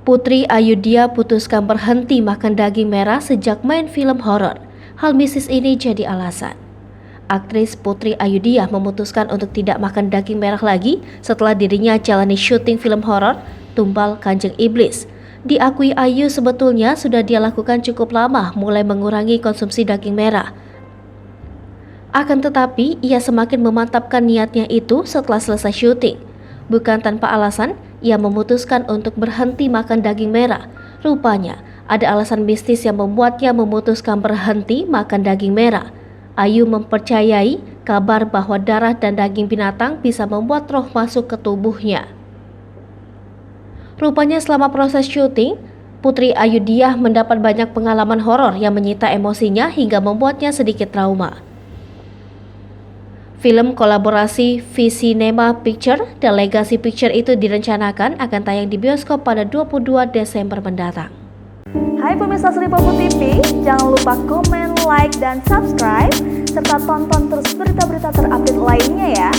Putri Ayudhya putuskan berhenti makan daging merah sejak main film horor. Hal mistis ini jadi alasan. Aktris Putri Ayudhya memutuskan untuk tidak makan daging merah lagi setelah dirinya jalani syuting film horor Tumbal Kanjeng Iblis. Diakui Ayu sebetulnya sudah dia lakukan cukup lama mulai mengurangi konsumsi daging merah. Akan tetapi, ia semakin memantapkan niatnya itu setelah selesai syuting. Bukan tanpa alasan, ia memutuskan untuk berhenti makan daging merah. Rupanya, ada alasan mistis yang membuatnya memutuskan berhenti makan daging merah. Ayu mempercayai kabar bahwa darah dan daging binatang bisa membuat roh masuk ke tubuhnya. Rupanya selama proses syuting, Putri Ayudhya mendapat banyak pengalaman horor yang menyita emosinya hingga membuatnya sedikit trauma. Film kolaborasi V-Cinema Picture dan Legacy Picture itu direncanakan akan tayang di bioskop pada 22 Desember mendatang. Hai pemirsa Sri Popo TV, jangan lupa komen, like, dan subscribe, serta tonton terus berita-berita terupdate lainnya ya.